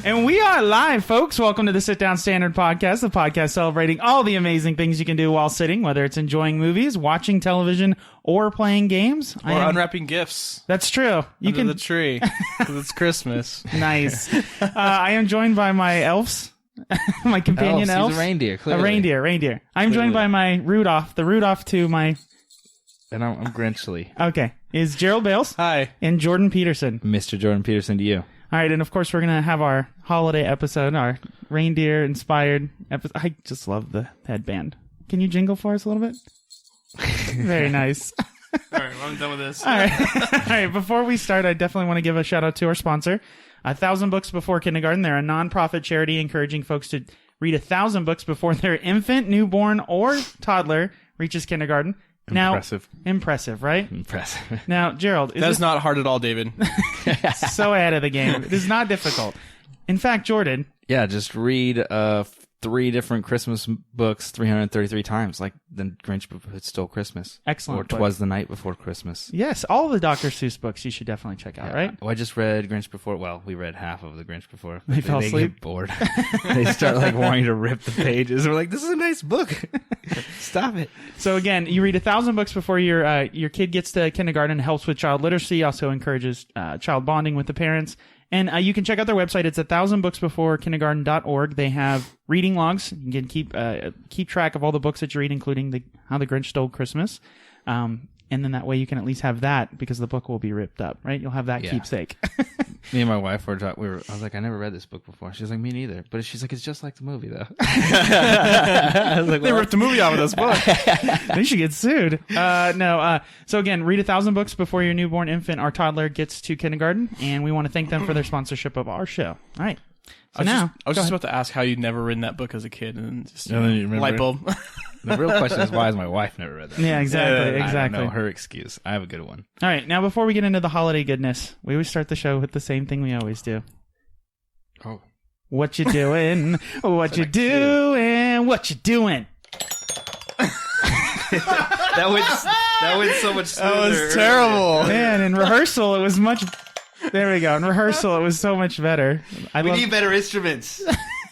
And we are live, folks. Welcome to the Sit Down Standard Podcast, the podcast celebrating all the amazing things you can do while sitting, whether it's enjoying movies, watching television, or playing games. Or unwrapping gifts. That's true. You under the tree, because it's Christmas. Nice. I am joined by my elves. My companion elf. He's a reindeer, clearly. A reindeer. I'm joined by my Rudolph. The Rudolph to my... And I'm Grinchly. Okay. Is Gerald Bales. Hi. And Jordan Peterson. Mr. Jordan Peterson to you. All right, and of course, we're going to have our holiday episode, our reindeer-inspired episode. I just love the headband. Can you jingle for us a little bit? Very nice. All right, well, I'm done with this. All right. All right, before we start, I definitely want to give a shout-out to our sponsor, 1,000 Books Before Kindergarten. They're a nonprofit charity encouraging folks to read 1,000 books before their infant, newborn, or toddler reaches kindergarten. Impressive. Now, impressive, right? Impressive. Now, Gerald, That's not hard at all, David. so ahead of the game. It is not difficult. In fact, Jordan. Yeah, just read 3 different Christmas books 333 times, like The Grinch Who Stole Christmas. Excellent. Or 'Twas the Night Before Christmas. Yes, all the Dr. Seuss books you should definitely check out, right? Well, I just read Grinch Before. Well, we read half of The Grinch Before. They fell asleep. Get bored. They start wanting to rip the pages. We're like, this is a nice book. Stop it. So again, you read 1,000 books before your kid gets to kindergarten. It helps with child literacy. Also encourages child bonding with the parents. And you can check out their website. It's 1000booksbeforekindergarten.org. They have reading logs. You can keep track of all the books that you read, including How the Grinch Stole Christmas. And then that way you can at least have that because the book will be ripped up, right? You'll have that keepsake. Me and my wife were talking. I was like, I never read this book before. She was like, me neither. But she's like, it's just like the movie, though. I was like, They ripped the movie out of this book. They should get sued. No. So again, read 1,000 books before your newborn infant or toddler gets to kindergarten, and we want to thank them for their sponsorship of our show. All right. So I was just about to ask how you'd never written that book as a kid, and just And then you remember light bulb. The real question is, why has my wife never read that? Yeah, exactly. I don't know her excuse. I have a good one. All right. Now, before we get into the holiday goodness, we always start the show with the same thing we always do. Oh. What you doing? What you doing? What you doing? That went so much smoother. That was terrible. Man, in rehearsal, it was much... There we go. In rehearsal, it was so much better. We need better instruments.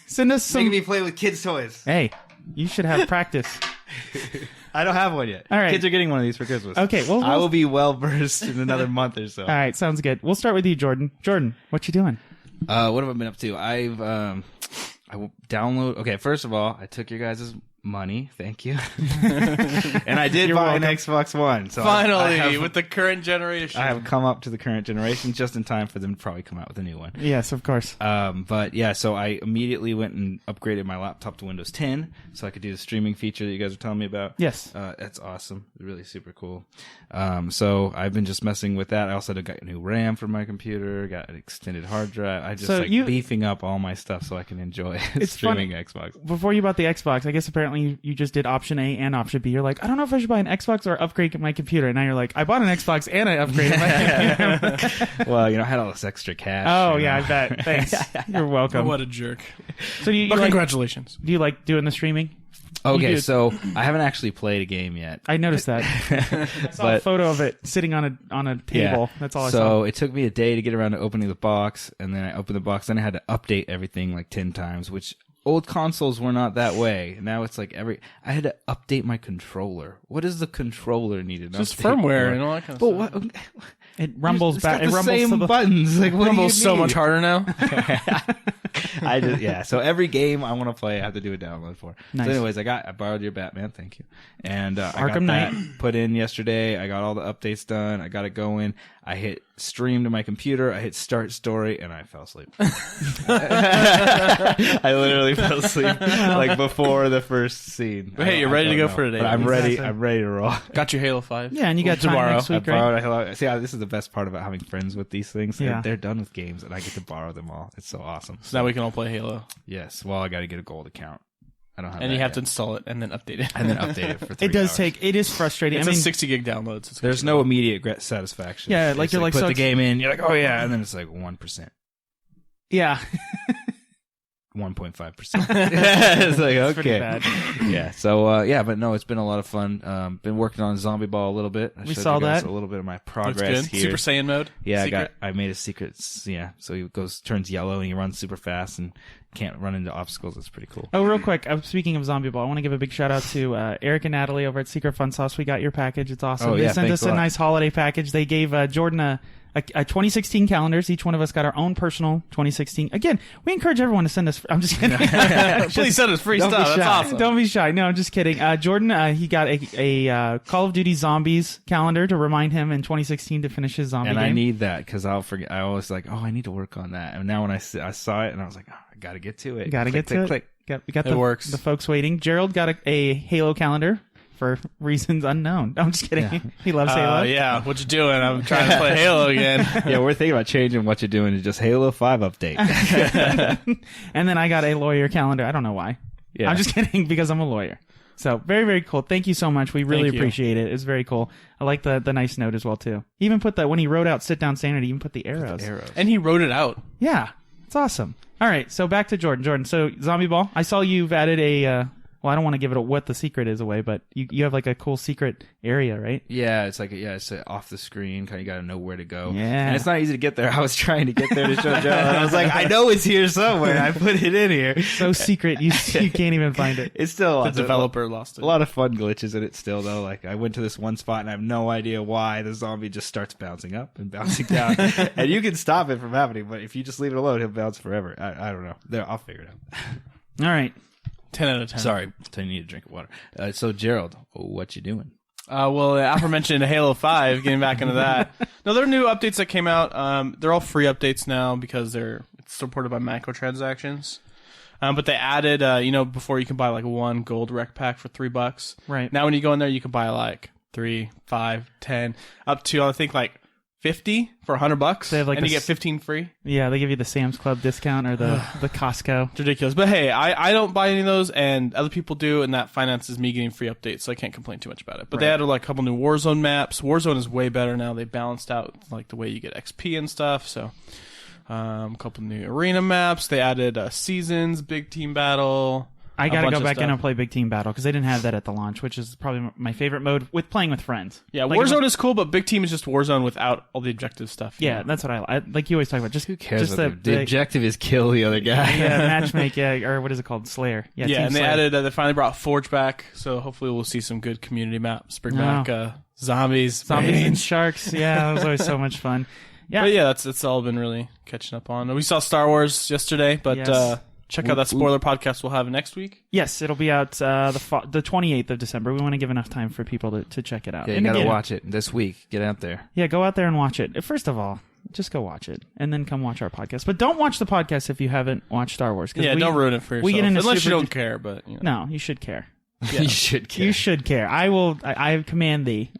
Send us some... Making me play with kids' toys. Hey, you should have practice. I don't have one yet. All right. Kids are getting one of these for Christmas. Okay, well... I will be well versed in another month or so. All right, sounds good. We'll start with you, Jordan. Jordan, what you doing? What have I been up to? I will download. Okay, first of all, I took your guys' money. Thank you. And I did buy an Xbox One. So Finally, with the current generation. I have come up to the current generation just in time for them to probably come out with a new one. Yes, of course. But yeah, so I immediately went and upgraded my laptop to Windows 10 so I could do the streaming feature that you guys were telling me about. Yes. That's awesome. Really super cool. So I've been just messing with that. I also got a new RAM for my computer, got an extended hard drive. I just beefing up all my stuff so I can enjoy streaming Xbox. Before you bought the Xbox, I guess apparently you just did option A and option B. You're like, I don't know if I should buy an Xbox or upgrade my computer. And now you're like, I bought an Xbox and I upgraded my computer. Well, I had all this extra cash. Oh, yeah, I bet. Thanks. You're welcome. What a jerk. So but congratulations. Do you like doing the streaming? Okay, so I haven't actually played a game yet. I noticed that. I saw a photo of it sitting on a table. Yeah. That's all I saw. So it took me a day to get around to opening the box, and then I opened the box. Then I had to update everything like 10 times, which old consoles were not that way. Now it's like I had to update my controller. What does the controller need to update? Just firmware and all that kind of stuff. It rumbles back. It rumbles same to the buttons. Like, what rumbles so much harder now. So every game I want to play, I have to do a download for. Nice. So anyways, I borrowed your Batman. Thank you. And I Arkham got Knight that put in yesterday. I got all the updates done. I got it going. I hit stream to my computer. I hit start story, and I fell asleep. I literally fell asleep like before the first scene. But hey, you're ready to go for today. But I'm ready. I'm ready to roll. Got your Halo 5. Yeah, and you got tomorrow next week, right? See, this is the best part about having friends with these things. Yeah. They're done with games, and I get to borrow them all. It's so awesome. So now we can all play Halo. Yes. Well, I got to get a gold account. I don't have. And that you have yet. to install it and then update it. And then update it for 3 It does hours. take. It is frustrating. It's a 60 gig download. So there's no immediate satisfaction. Yeah, like you're like put so the game in. You're like, oh yeah, and then it's like 1%. Yeah. 1.5%. It's like, It's pretty okay. bad. Yeah. So, but no, it's been a lot of fun. Been working on Zombie Ball a little bit. I We showed saw you guys that. a little bit of my Looks progress good. here. Super Saiyan mode. Yeah, Secret. I made a secret. Yeah. So he turns yellow and he runs super fast and can't run into obstacles. It's pretty cool. Oh, real quick. Speaking of Zombie Ball, I want to give a big shout out to Eric and Natalie over at Secret Fun Sauce. We got your package. It's awesome. Oh, They yeah, sent thanks us a a lot. nice holiday package. They gave Jordan a 2016 calendars. Each one of us got our own personal 2016. Again, we encourage everyone to send us. I'm just kidding. Please send us free Don't be stuff. That's shy. awesome. Don't be shy. No, I'm just kidding. Jordan, he got a Call of Duty Zombies calendar to remind him in 2016 to finish his zombie And game. I need that because I'll forget. I always like, I need to work on that. And now when I saw it and I was like, I got to get to it. Got to Click, get to it. click. We got It works. the folks waiting. Gerald got a Halo calendar for reasons unknown. I'm just kidding. Yeah. He loves Halo. Yeah, what you doing? I'm trying to play Halo again. Yeah, we're thinking about changing what you're doing to just Halo 5 update. And then I got a lawyer calendar. I don't know why. Yeah. I'm just kidding because I'm a lawyer. So very, very cool. Thank you so much. We really Thank you. appreciate it. It's very cool. I like the nice note as well too. He even put that when he wrote out "Sit Down Sanity." He even put the arrows. And he wrote it out. Yeah, it's awesome. All right, so back to Jordan. Jordan, so Zombie Ball. I saw you've added a. Well, I don't want to give it what the secret is away, but you have like a cool secret area, right? Yeah, it's off the screen. Kind of got to know where to go. Yeah. And it's not easy to get there. I was trying to get there to show Joe. And I was like, I know it's here somewhere. I put it in here. So secret, you can't even find it. It's still The developer lost it. a lot of fun glitches in it still, though. Like, I went to this one spot and I have no idea why the zombie just starts bouncing up and bouncing down. And you can stop it from happening, but if you just leave it alone, he'll bounce forever. I don't know. I'll figure it out. All right. 10 out of 10. Sorry. I need a drink of water. So, Gerald, what you doing? Well, the aforementioned Halo 5, getting back into that. No, there are new updates that came out. They're all free updates now because it's supported by microtransactions. But they added, before you can buy like one gold rec pack for $3. Right. Now when you go in there, you can buy like 3, 5, 10, up to I think like 50 for $100. They have, like, and you this- get 15 free. Yeah, they give you the Sam's Club discount or the Costco. It's ridiculous. But hey, I don't buy any of those, and other people do, and that finances me getting free updates, so I can't complain too much about it. But they added like a couple new Warzone maps. Warzone is way better now. They balanced out like the way you get XP and stuff. So a couple new arena maps. They added seasons, big team battle. I a got to bunch go of back in stuff. and play Big Team Battle because they didn't have that at the launch, which is probably my favorite mode with playing with friends. Yeah, Like, Warzone is cool, but big team is just Warzone without all the objective stuff. Yeah, that's what I like. You always talk about just Who cares? Just The objective is kill the other guy. yeah, matchmake, or what is it called, Slayer? Yeah, Team and they Slayer. added. They finally brought Forge back, so hopefully we'll see some good community maps. Bring Oh. back zombies, zombies and brains. sharks. Yeah, that was always so much fun. Yeah, But yeah, that's all been really catching up on. We saw Star Wars yesterday, but Yes. check out that spoiler podcast we'll have next week. yes, it'll be out the 28th of December. We want to give enough time for people to check it out. Yeah, you And gotta again, watch it this week. Get out there. Yeah, go out there and watch it. First of all, just go watch it, and then come watch our podcast. But don't watch the podcast if you haven't watched Star Wars. 'Cause Yeah, don't ruin it for yourself. we get into Unless you super- don't care, but you know. No, you should care. Yeah. You should care. You should care. I command thee.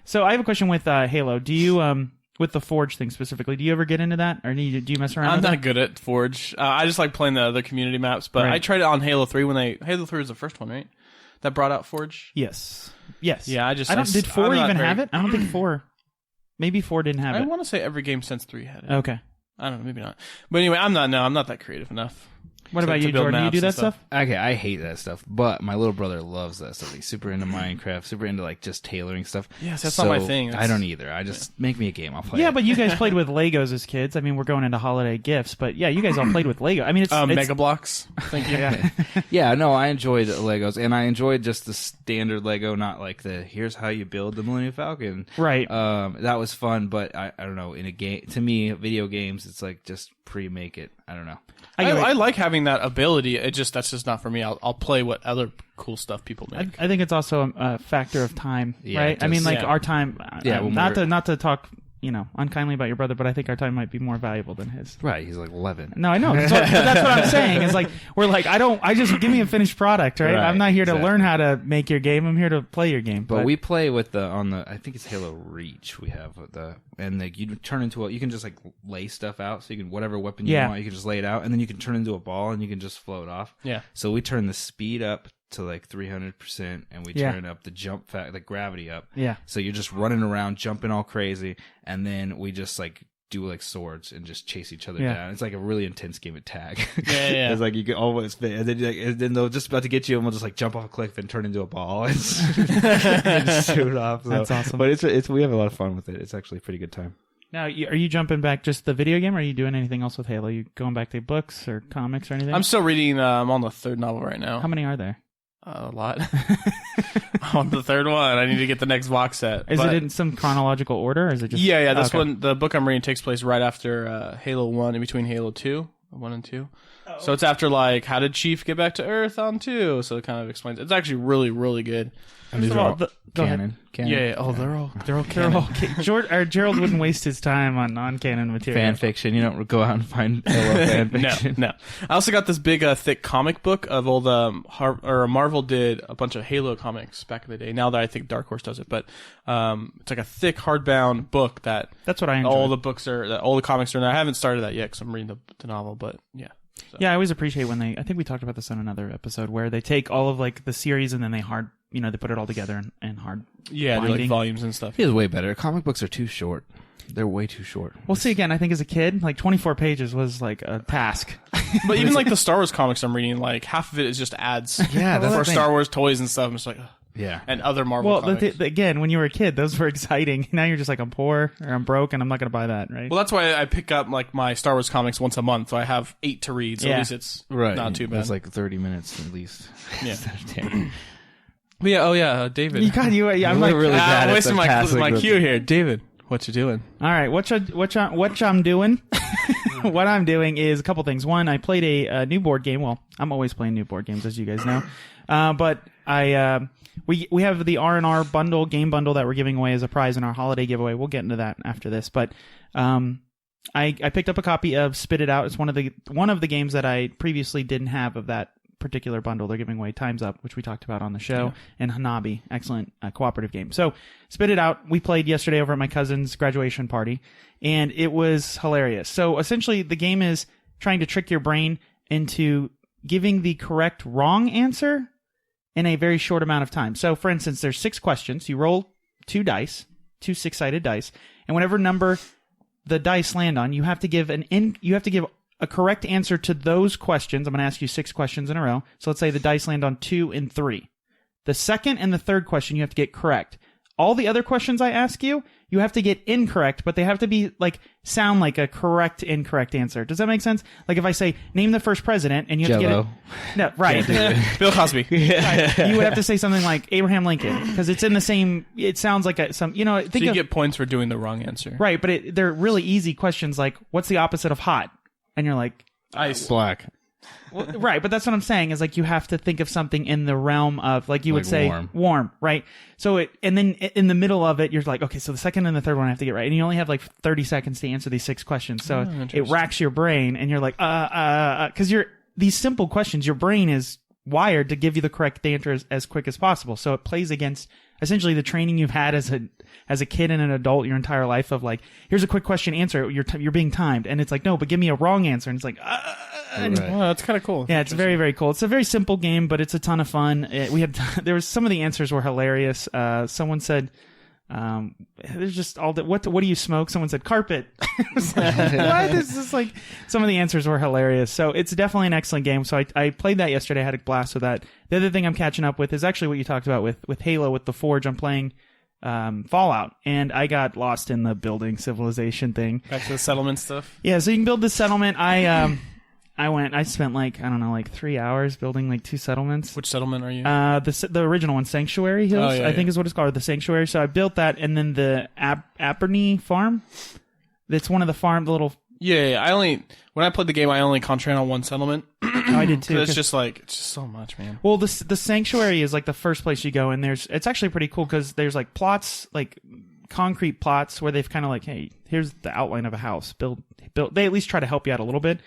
So I have a question with Halo. Do you with the Forge thing specifically? Do you ever get into that, or do you mess around? I'm with not it? good at Forge. I just like playing the other community maps, but Right. I tried it on Halo 3 Halo 3 was the first one, right? That brought out Forge. Yes. Yes. Yeah, I don't. Did 4 I'm not even very- have it? I don't think 4. Maybe 4 didn't have I it. want to say every game since 3 had it. Okay. I don't know, maybe not. But anyway, I'm not that creative enough. What to- about to you, build Jordan? Do you maps do and that stuff? Okay, I hate that stuff, but my little brother loves that stuff. He's super into Minecraft, super into like just tailoring stuff. Yes, that's not my thing. I don't either. I just make me a game. I'll play. Yeah, it. but you guys played with Legos as kids. I mean, we're going into holiday gifts, but yeah, you guys all played with Lego. I mean, it's Mega Blocks. Thank you. Yeah. Yeah, no, I enjoyed Legos, and I enjoyed just the standard Lego, not like the here's how you build the Millennium Falcon. Right. That was fun, but I don't know. In a game, to me, video games, it's like just pre-make it. I don't know. I like having that ability. That's just not for me. I'll play what other cool stuff people make. I think it's also a factor of time, Yeah, right? it I mean, does. like Yeah. our time. Yeah, when not we're- to talk, unkindly about your brother, but I think our time might be more valuable than his. Right? He's like 11. No, I know. But that's what I'm saying. Is like we're like I just give me a finished product, right? Right, I'm not here to exactly. learn how to make your game. I'm here to play your game. But we play with I think it's Halo Reach. We have and like you turn into you can just like lay stuff out, so you can whatever weapon you Yeah. want, you can just lay it out, and then you can turn into a ball and you can just float off. Yeah. So we turn the speed up to like 300%, and we Yeah. turn up the jump the gravity up. Yeah. So you're just running around, jumping all crazy, and then we just like do like swords and just chase each other Yeah. down. It's like a really intense game of tag. Yeah. It's like you can almost fit, and then they're just about to get you, and we'll just like jump off a cliff and turn into a ball and shoot off. So, That's awesome. But it's we have a lot of fun with it. It's actually a pretty good time. Now, are you jumping back just the video game, or are you doing anything else with Halo? You going back to books or comics or anything? I'm still reading. I'm on the third novel right now. How many are there? A lot. I'm on the third one. I need to get the next box set. Is But- it in some chronological order, or is it just... Yeah. This Okay. one, the book I'm reading takes place right after Halo 1, in between Halo 2, 1 and 2. So it's after like how did Chief get back to Earth on 2? So it kind of explains. It's actually really, really good. And these First are of all all, go ahead. canon. Yeah. Oh, they're all canon. Gerald wouldn't waste his time on non-canon material. Fan fiction. You don't go out and find fan fiction. No. I also got this big, thick comic book of all the Marvel did a bunch of Halo comics back in the day. Now that I think Dark Horse does it, but it's like a thick hardbound book that That's what I enjoy. all the comics are in there. I haven't started that yet because I'm reading the novel, but yeah. So. Yeah, I always appreciate when I think we talked about this on another episode, where they take all of like the series and then they they put it all together in hard Yeah, they're like binding. volumes and stuff. It feels way better. Comic books are too short. They're way too short. Well, see, again, I think as a kid, like 24 pages was like a task. But even like the Star Wars comics I'm reading, like half of it is just ads. Yeah, that's for the thing. Star Wars toys and stuff. I'm just like, ugh. Yeah. And other Marvel Well, comics. again, when you were a kid, those were exciting. Now you're just like, I'm poor or I'm broke and I'm not going to buy that, right? Well, that's why I pick up like my Star Wars comics once a month. So I have 8 to read. So Yeah. at least it's Right. not too bad. That's like 30 minutes at least. Yeah. Instead of 10. But yeah, David. I'm like, really bad at wasting the my passing cue here. David, what you doing? all right, what I'm doing? What I'm doing is a couple things. One, I played a new board game. Well, I'm always playing new board games, as you guys know. But we have the R&R game bundle that we're giving away as a prize in our holiday giveaway. We'll get into that after this. But I picked up a copy of Spit It Out. It's one of the games that I previously didn't have of that particular bundle. They're giving away Time's Up, which we talked about on the show, and Hanabi, excellent cooperative game. So Spit It Out, we played yesterday over at my cousin's graduation party, and it was hilarious. So essentially, the game is trying to trick your brain into giving the correct wrong answer in a very short amount of time. So, for instance, there's 6 questions. You roll 2 dice, 2 6-sided dice, and whatever number the dice land on, you have to give a correct answer to those questions. I'm going to ask you 6 questions in a row. So let's say the dice land on 2 and 3. The second and the third question you have to get correct. All the other questions I ask you, you have to get incorrect, but they have to be sound like a correct, incorrect answer. Does that make sense? Like if I say, name the first president, and you have Jell-O. to get it. No, right. Bill Cosby. Right. You would have to say something like Abraham Lincoln, because it's in the same, it sounds like So you get points for doing the wrong answer. right, but they're really easy questions like, what's the opposite of hot? And you're like, Ice. Black. well, right, but that's what I'm saying is like you have to think of something in the realm of like you would Like say warm, right? So and then in the middle of it, you're like, okay, so the second and the third one I have to get right, and you only have like 30 seconds to answer these 6 questions. So it racks your brain, and you're like, because these simple questions, your brain is wired to give you the correct answer as quick as possible. So it plays against essentially the training you've had as a kid and an adult your entire life of like, here's a quick question, answer. You're being timed, and it's like, no, but give me a wrong answer, and it's like, and Right. Oh, that's kind of cool. yeah, it's very, very cool. It's a very simple game, but it's a ton of fun. There was some of the answers were hilarious. Someone said, there's just all that. What do you smoke? Someone said carpet. I was like, what? It's just like some of the answers were hilarious. So it's definitely an excellent game. So I played that yesterday. I had a blast with that. The other thing I'm catching up with is actually what you talked about with Halo, with the Forge. I'm playing Fallout, and I got lost in the building civilization thing. Back to the settlement stuff. Yeah, so you can build this settlement. I spent like 3 hours building like 2 settlements. Which settlement are you? The original one, Sanctuary Hills, Oh, yeah, I think is what it's called, or the Sanctuary. So I built that, and then the Aperney farm. That's one of the little. Yeah. When I played the game, I only concentrated on one settlement. I did too. It's just so much, man. Well, the Sanctuary is like the first place you go, and it's actually pretty cool because there's like plots, like concrete plots where they've kind of like, hey, here's the outline of a house. Build. They at least try to help you out a little bit.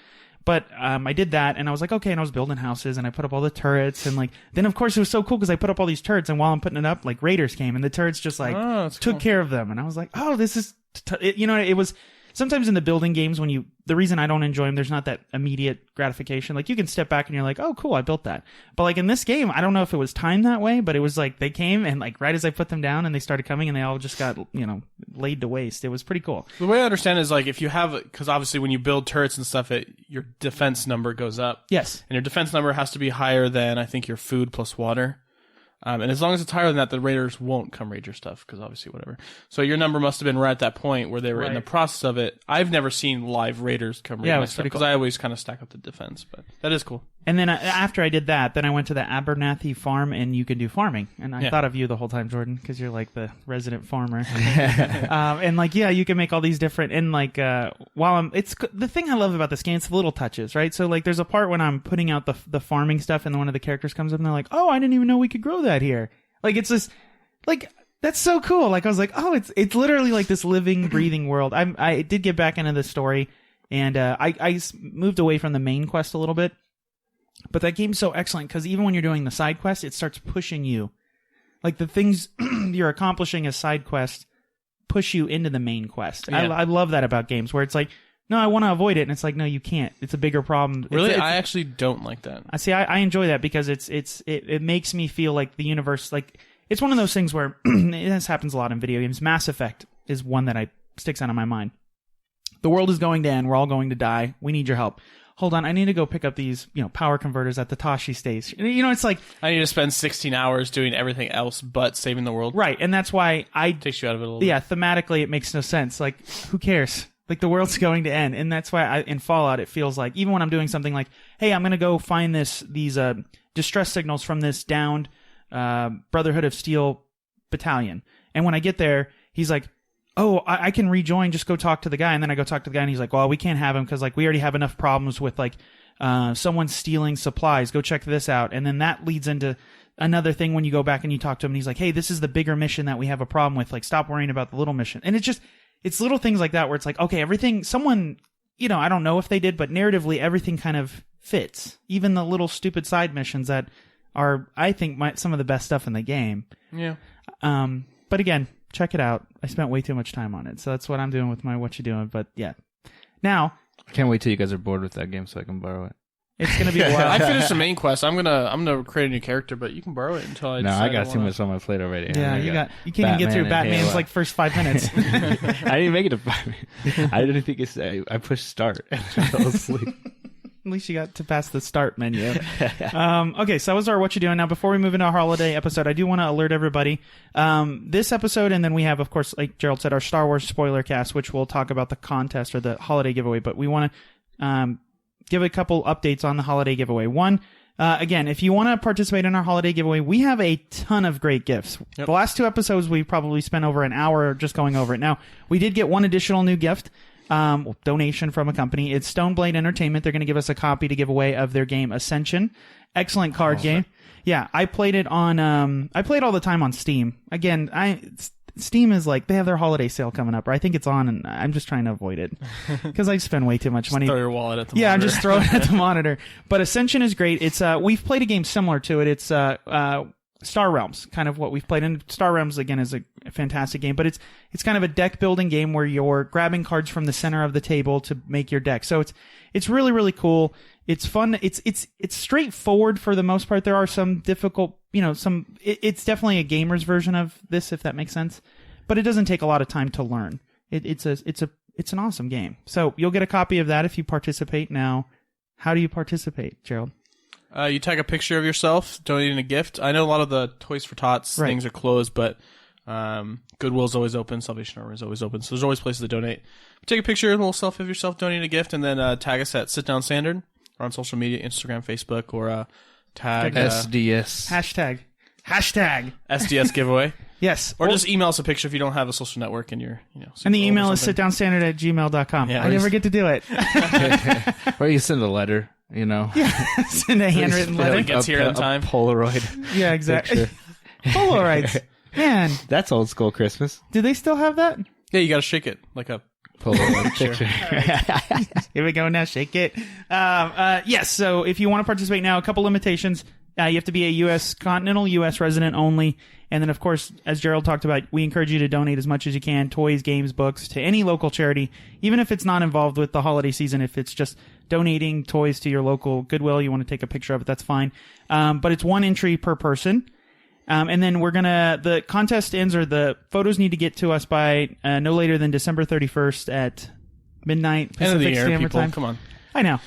But I did that, and I was like, okay, and I was building houses, and I put up all the turrets, and like, then of course it was so cool because I put up all these turrets, and while I'm putting it up, like raiders came, and the turrets just like Oh, that's took cool. care of them, and I was like, oh, this is, it was sometimes in the building games, the reason I don't enjoy them, there's not that immediate gratification. Like, you can step back and you're like, oh, cool, I built that. But like in this game, I don't know if it was timed that way, but it was like they came and like right as I put them down and they started coming and they all just got, laid to waste. It was pretty cool. The way I understand it is like if you have, because obviously when you build turrets and stuff, your defense number goes up. Yes. And your defense number has to be higher than, I think, your food plus water. And as long as it's higher than that, the raiders won't come raid your stuff, because obviously whatever. So your number must have been right at that point where they were in the process of it. I've never seen live raiders come raid my stuff, because I always kind of stack up the defense, but that is cool. And then after I did that, then I went to the Abernathy farm, and you can do farming. And I thought of you the whole time, Jordan, because you're like the resident farmer. And like, you can make all these different, and like, it's the thing I love about this game, it's the little touches, right? So like, there's a part when I'm putting out the farming stuff, and then one of the characters comes up and they're like, oh, I didn't even know we could grow that here. Like, it's just, like, that's so cool. Like, I was like, oh, it's literally like this living, breathing world. I did get back into the story, and I moved away from the main quest a little bit. But that game's so excellent because even when you're doing the side quest, it starts pushing you. Like, the things you're accomplishing as side quests push you into the main quest. Yeah. I love that about games where it's like, no, I want to avoid it, and it's like, no, you can't. It's a bigger problem. Really? I actually don't like that. I enjoy that because it makes me feel like the universe, like, it's one of those things where this happens a lot in video games. Mass Effect is one that sticks out of my mind. The world is going to end. We're all going to die. We need your help. Hold on, I need to go pick up these, power converters at the Tashi station. It's like, I need to spend 16 hours doing everything else but saving the world. Right, and that's why takes you out of it a little bit. Yeah, thematically it makes no sense. Like, who cares? Like, the world's going to end, and that's why in Fallout it feels like, even when I'm doing something like, hey, I'm going to go find these distress signals from this downed Brotherhood of Steel battalion, and when I get there, he's like, oh, I can rejoin, just go talk to the guy. And then I go talk to the guy, and he's like, well, we can't have him because, like, we already have enough problems with, like, someone stealing supplies. Go check this out. And then that leads into another thing when you go back and you talk to him, and he's like, hey, this is the bigger mission that we have a problem with. Like, stop worrying about the little mission. And it's little things like that where it's like, okay, everything, someone, I don't know if they did, but narratively, everything kind of fits. Even the little stupid side missions that are, I think, some of the best stuff in the game. Yeah. But again, check it out. I spent way too much time on it, so that's what I'm doing with my Whatcha Doing. But yeah, now I can't wait till you guys are bored with that game so I can borrow it. It's gonna be a while. I finished the main quest. I'm gonna create a new character, but you can borrow it until I. No, I got too much on my plate already. Yeah, you can't even get through Batman's like first 5 minutes. I didn't make it to 5 minutes. I didn't think it's. I pushed start and I fell asleep. At least you got to pass the start menu. Okay, so that was our What You Doing. Now, before we move into our holiday episode, I do want to alert everybody. This episode, and then we have, of course, like Gerald said, our Star Wars spoiler cast, which we'll talk about the contest or the holiday giveaway. But we want to give a couple updates on the holiday giveaway. One, again, if you want to participate in our holiday giveaway, we have a ton of great gifts. Yep. The last 2 episodes, we probably spent over an hour just going over it. Now, we did get one additional new gift. Donation from a company. It's Stoneblade Entertainment. They're going to give us a copy to give away of their game Ascension. Excellent card game. Yeah, I played it on. I played all the time on Steam. Again, Steam is like, they have their holiday sale coming up, or I think it's on, and I'm just trying to avoid it because I spend way too much money. Throw your wallet at the monitor. Yeah, I'm just throwing it at the monitor. But Ascension is great. It's we've played a game similar to it. It's Star Realms, kind of what we've played. And Star Realms, again, is a fantastic game, but it's kind of a deck building game where you're grabbing cards from the center of the table to make your deck. So it's really, really cool. It's fun. It's straightforward for the most part. There are some difficult, it's definitely a gamer's version of this, if that makes sense, but it doesn't take a lot of time to learn. It's an awesome game. So you'll get a copy of that if you participate. Now, how do you participate, Gerald? You tag a picture of yourself donating a gift. I know a lot of the Toys for Tots things are closed, but Goodwill's always open. Salvation Army is always open. So there's always places to donate. Take a picture, a little selfie of yourself donating a gift, and then tag us at Sit Down Standard or on social media, Instagram, Facebook, or tag SDS. Hashtag SDS giveaway. Yes. Or just email us a picture if you don't have a social network and you're, and the email is sitdownstandard@gmail.com. Yeah, I never get to do it. Or you send a letter, Yeah, send a handwritten letter. It gets here in time. Polaroid. Yeah, exactly. Polaroids. Man. That's old school Christmas. Do they still have that? Yeah, you got to shake it like a Polaroid picture. Here we go now. Shake it. Yes. So if you want to participate now, a couple limitations. You have to be a continental U.S. resident only. And then, of course, as Gerald talked about, we encourage you to donate as much as you can, toys, games, books, to any local charity, even if it's not involved with the holiday season. If it's just donating toys to your local Goodwill, you want to take a picture of it, that's fine. But it's 1 entry per person. And then the contest ends, or the photos need to get to us by no later than December 31st at midnight End of the Pacific year, Standard people. Time. Come on. I know.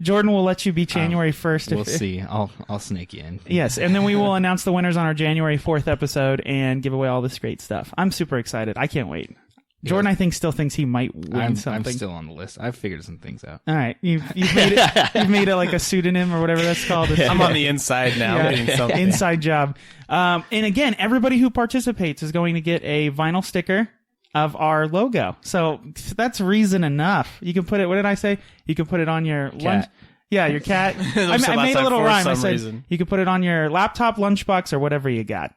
Jordan will let you be January 1st. We'll see. I'll snake you in. Yes, and then we will announce the winners on our January 4th episode and give away all this great stuff. I'm super excited. I can't wait. Jordan, I think, still thinks he might win something. I'm still on the list. I've figured some things out. All right, you've made it. You've made it like a pseudonym or whatever that's called. I'm on the inside now. Yeah. Getting something. Inside job. And again, everybody who participates is going to get a vinyl sticker of our logo. So that's reason enough. You can put it, what did I say? You can put it on your lunch. Yeah, your cat. I made a little rhyme. I said you can put it on your laptop, lunchbox, or whatever you got.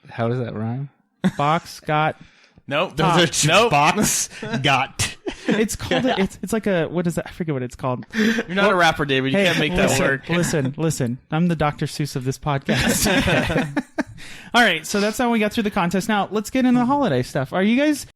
How does that rhyme? Box, got. Nope. Those are Nope. box got. It's called it's like a, what is that? I forget what it's called. You're not a rapper, David. You can't make that work. Listen. I'm the Dr. Seuss of this podcast. All right, so that's how we got through the contest. Now, let's get into the holiday stuff. Are you guys